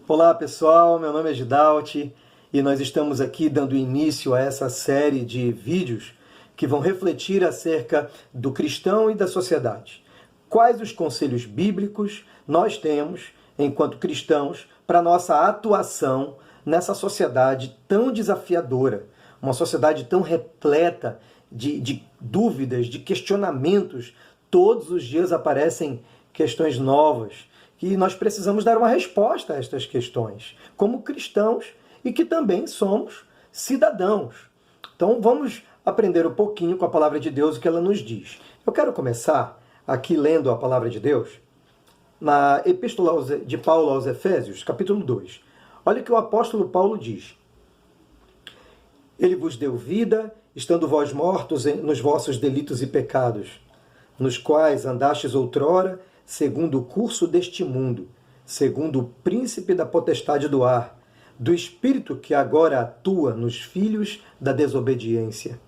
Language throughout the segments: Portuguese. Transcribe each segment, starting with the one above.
Olá pessoal, meu nome é Gidalti e nós estamos aqui dando início a essa série de vídeos que vão refletir acerca do cristão e da sociedade. Quais os conselhos bíblicos nós temos, enquanto cristãos, para nossa atuação nessa sociedade tão desafiadora, uma sociedade tão repleta de dúvidas, de questionamentos. Todos os dias aparecem questões novas e nós precisamos dar uma resposta a estas questões, como cristãos e que também somos cidadãos. Então vamos aprender um pouquinho com a palavra de Deus, o que ela nos diz. Eu quero começar aqui lendo a palavra de Deus na Epístola de Paulo aos Efésios, capítulo 2. Olha o que o apóstolo Paulo diz. Ele vos deu vida, estando vós mortos nos vossos delitos e pecados, nos quais andastes outrora, segundo o curso deste mundo, segundo o príncipe da potestade do ar, do espírito que agora atua nos filhos da desobediência,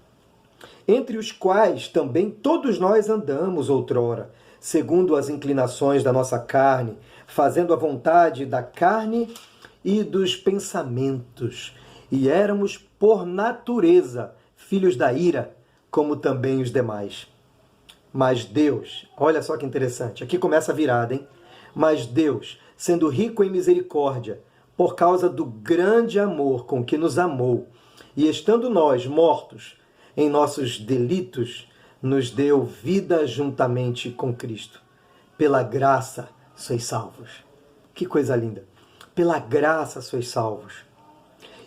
entre os quais também todos nós andamos outrora, segundo as inclinações da nossa carne, fazendo a vontade da carne e dos pensamentos, e éramos, por natureza, filhos da ira, como também os demais. Mas Deus, olha só que interessante, aqui começa a virada, hein? Mas Deus, sendo rico em misericórdia, por causa do grande amor com que nos amou, e estando nós mortos em nossos delitos, nos deu vida juntamente com Cristo. Pela graça sois salvos. Que coisa linda! Pela graça sois salvos.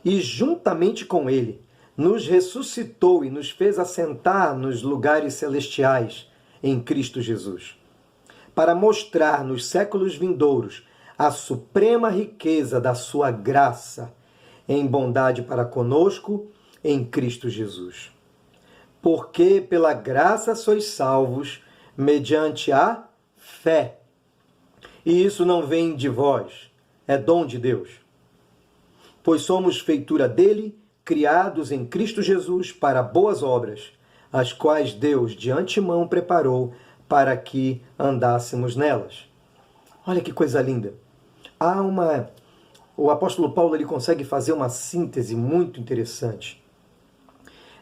E juntamente com Ele, nos ressuscitou e nos fez assentar nos lugares celestiais, em Cristo Jesus, para mostrar nos séculos vindouros a suprema riqueza da sua graça em bondade para conosco em Cristo Jesus. Porque pela graça sois salvos mediante a fé. E isso não vem de vós, é dom de Deus. Pois somos feitura dele, criados em Cristo Jesus para boas obras, as quais Deus de antemão preparou para que andássemos nelas. Olha que coisa linda. O apóstolo Paulo ele consegue fazer uma síntese muito interessante.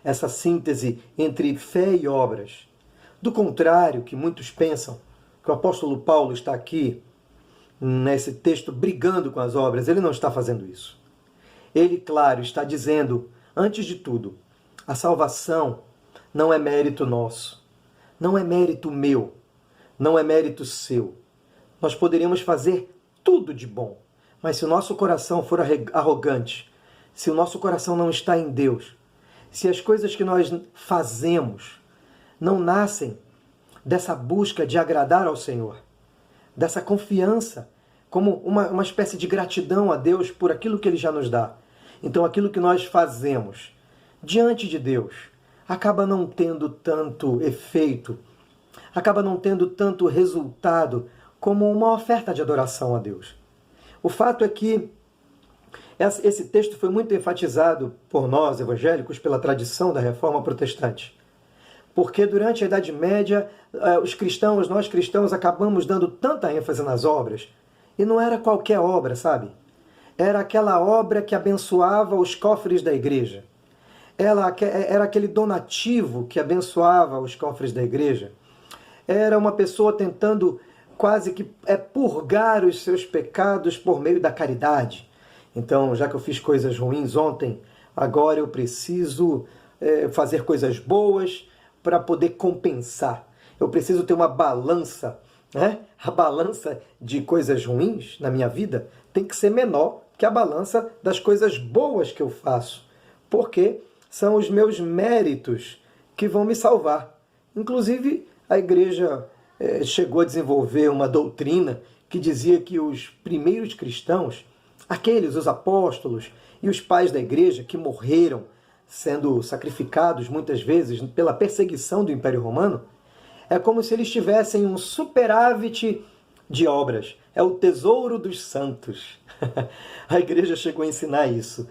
Essa síntese entre fé e obras. Do contrário, que muitos pensam, que o apóstolo Paulo está aqui, nesse texto, brigando com as obras. Ele não está fazendo isso. Ele, claro, está dizendo, antes de tudo, a salvação não é mérito nosso, não é mérito meu, não é mérito seu. Nós poderíamos fazer tudo de bom, mas se o nosso coração for arrogante, se o nosso coração não está em Deus, se as coisas que nós fazemos não nascem dessa busca de agradar ao Senhor, dessa confiança, como uma espécie de gratidão a Deus por aquilo que Ele já nos dá, então aquilo que nós fazemos diante de Deus acaba não tendo tanto efeito, acaba não tendo tanto resultado como uma oferta de adoração a Deus. O fato é que esse texto foi muito enfatizado por nós, evangélicos, pela tradição da Reforma Protestante. Porque durante a Idade Média, nós cristãos, acabamos dando tanta ênfase nas obras, e não era qualquer obra, sabe? Era aquela obra que abençoava os cofres da igreja. Era aquele donativo que abençoava os cofres da igreja. Era uma pessoa tentando quase que purgar os seus pecados por meio da caridade. Então, já que eu fiz coisas ruins ontem, agora eu preciso fazer coisas boas para poder compensar. Eu preciso ter uma balança, né? A balança de coisas ruins na minha vida tem que ser menor que a balança das coisas boas que eu faço. Porque são os meus méritos que vão me salvar. Inclusive, a igreja chegou a desenvolver uma doutrina que dizia que os primeiros cristãos, os apóstolos e os pais da igreja que morreram sendo sacrificados muitas vezes pela perseguição do Império Romano, é como se eles tivessem um superávit de obras. É o tesouro dos santos. A igreja chegou a ensinar isso.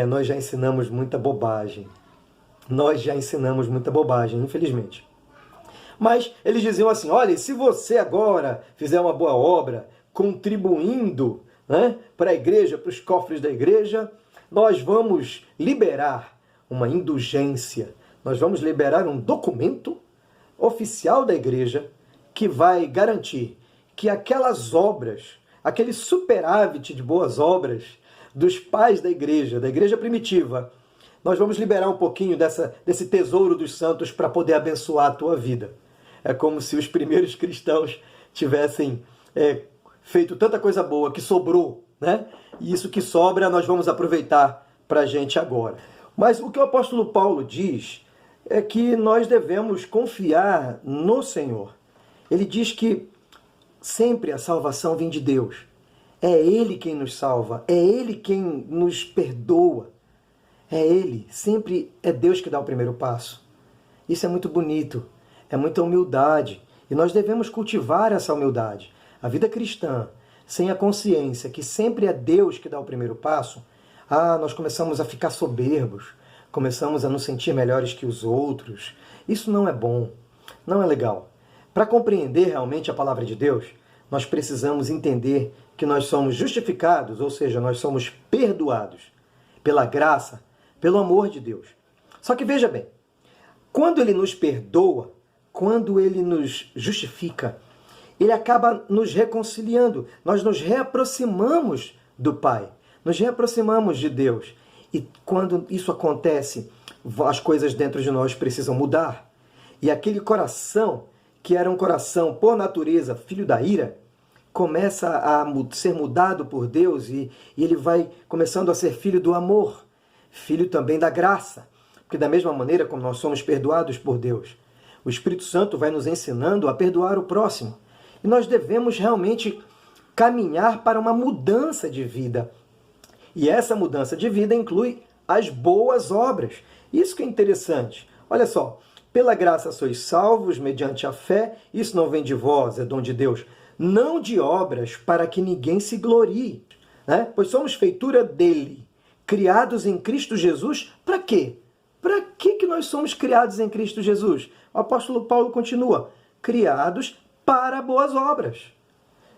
Nós já ensinamos muita bobagem. Infelizmente. Mas eles diziam assim, olha, se você agora fizer uma boa obra, contribuindo né, para a igreja, para os cofres da igreja, nós vamos liberar uma indulgência, nós vamos liberar um documento oficial da igreja que vai garantir que aquelas obras, aquele superávit de boas obras dos pais da igreja primitiva, nós vamos liberar um pouquinho desse tesouro dos santos para poder abençoar a tua vida. É como se os primeiros cristãos tivessem feito tanta coisa boa que sobrou, né? E isso que sobra nós vamos aproveitar para a gente agora. Mas o que o apóstolo Paulo diz é que nós devemos confiar no Senhor. Ele diz que sempre a salvação vem de Deus. É Ele quem nos salva, é Ele quem nos perdoa. É Ele, sempre é Deus que dá o primeiro passo. Isso é muito bonito, é muita humildade. E nós devemos cultivar essa humildade. A vida cristã, sem a consciência que sempre é Deus que dá o primeiro passo, nós começamos a ficar soberbos, começamos a nos sentir melhores que os outros. Isso não é bom, não é legal. Para compreender realmente a palavra de Deus, nós precisamos entender que nós somos justificados, ou seja, nós somos perdoados pela graça, pelo amor de Deus. Só que veja bem, quando Ele nos perdoa, quando Ele nos justifica, Ele acaba nos reconciliando. Nós nos reaproximamos do Pai, nos reaproximamos de Deus. E quando isso acontece, as coisas dentro de nós precisam mudar. E aquele coração, que era um coração por natureza filho da ira, começa a ser mudado por Deus e ele vai começando a ser filho do amor, filho também da graça. Porque da mesma maneira como nós somos perdoados por Deus, o Espírito Santo vai nos ensinando a perdoar o próximo. E nós devemos realmente caminhar para uma mudança de vida. E essa mudança de vida inclui as boas obras. Isso que é interessante. Olha só, pela graça sois salvos mediante a fé, isso não vem de vós, é dom de Deus, não de obras para que ninguém se glorie, né? Pois somos feitura dele, criados em Cristo Jesus, para quê? Para que nós somos criados em Cristo Jesus? O apóstolo Paulo continua, criados para boas obras.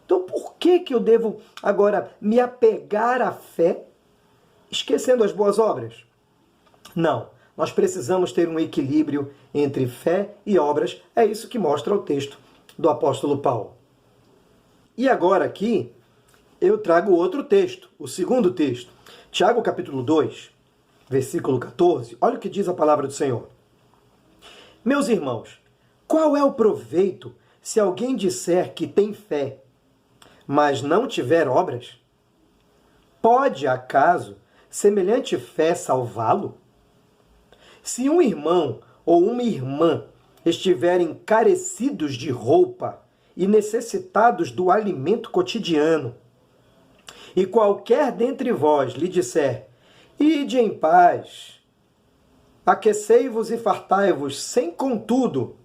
Então por que eu devo agora me apegar à fé, esquecendo as boas obras? Não, nós precisamos ter um equilíbrio entre fé e obras, é isso que mostra o texto do apóstolo Paulo. E agora aqui eu trago outro texto, o segundo texto. Tiago capítulo 2, versículo 14. Olha o que diz a palavra do Senhor. Meus irmãos, qual é o proveito se alguém disser que tem fé, mas não tiver obras? Pode, acaso, semelhante fé salvá-lo? Se um irmão ou uma irmã estiverem carecidos de roupa e necessitados do alimento cotidiano, e qualquer dentre vós lhe disser, ide em paz, aquecei-vos e fartai-vos, sem contudo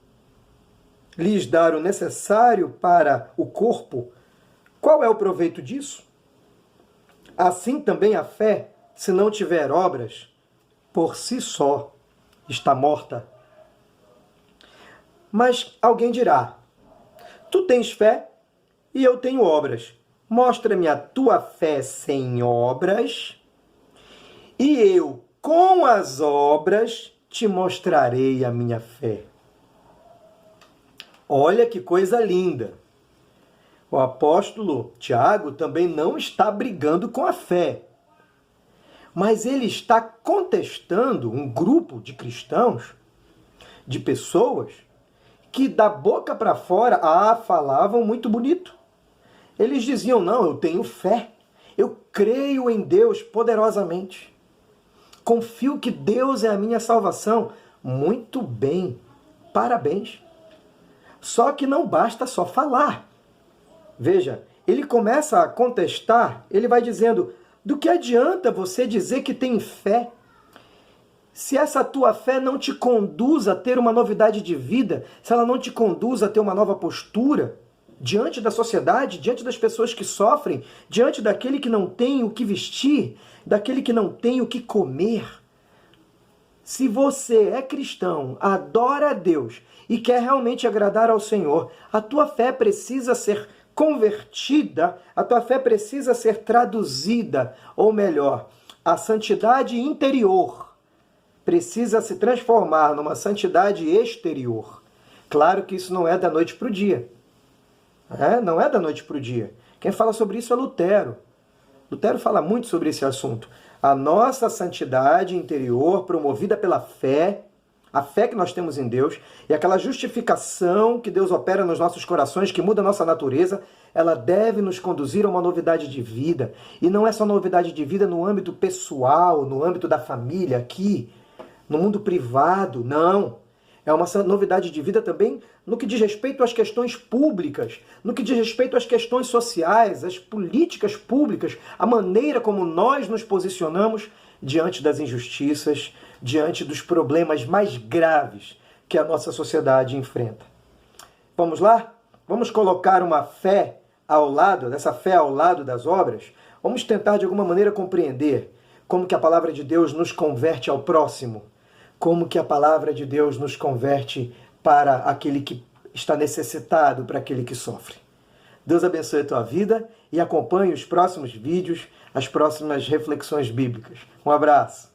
lhes dar o necessário para o corpo, qual é o proveito disso? Assim também a fé, se não tiver obras, por si só está morta. Mas alguém dirá, tu tens fé e eu tenho obras. Mostra-me a tua fé sem obras, e eu, com as obras, te mostrarei a minha fé. Olha que coisa linda! O apóstolo Tiago também não está brigando com a fé, mas ele está contestando um grupo de cristãos, de pessoas, que da boca para fora falavam muito bonito. Eles diziam, não, eu tenho fé, eu creio em Deus poderosamente, confio que Deus é a minha salvação. Muito bem, parabéns. Só que não basta só falar. Veja, ele começa a contestar, ele vai dizendo, do que adianta você dizer que tem fé, se essa tua fé não te conduz a ter uma novidade de vida, se ela não te conduz a ter uma nova postura diante da sociedade, diante das pessoas que sofrem, diante daquele que não tem o que vestir, daquele que não tem o que comer. Se você é cristão, adora a Deus e quer realmente agradar ao Senhor, a tua fé precisa ser convertida, a tua fé precisa ser traduzida, ou melhor, a santidade interior precisa se transformar numa santidade exterior. Claro que isso não é da noite para o dia. Não é da noite para o dia. Quem fala sobre isso é Lutero. Lutero fala muito sobre esse assunto. A nossa santidade interior, promovida pela fé, a fé que nós temos em Deus, e aquela justificação que Deus opera nos nossos corações, que muda a nossa natureza, ela deve nos conduzir a uma novidade de vida. E não é só novidade de vida no âmbito pessoal, no âmbito da família, aqui, no mundo privado, não. É uma novidade de vida também no que diz respeito às questões públicas, no que diz respeito às questões sociais, às políticas públicas, a maneira como nós nos posicionamos diante das injustiças, diante dos problemas mais graves que a nossa sociedade enfrenta. Vamos lá? Vamos colocar uma fé ao lado, dessa fé ao lado das obras? Vamos tentar de alguma maneira compreender como que a palavra de Deus nos converte ao próximo, como que a palavra de Deus nos converte para aquele que está necessitado, para aquele que sofre. Deus abençoe a tua vida e acompanhe os próximos vídeos, as próximas reflexões bíblicas. Um abraço.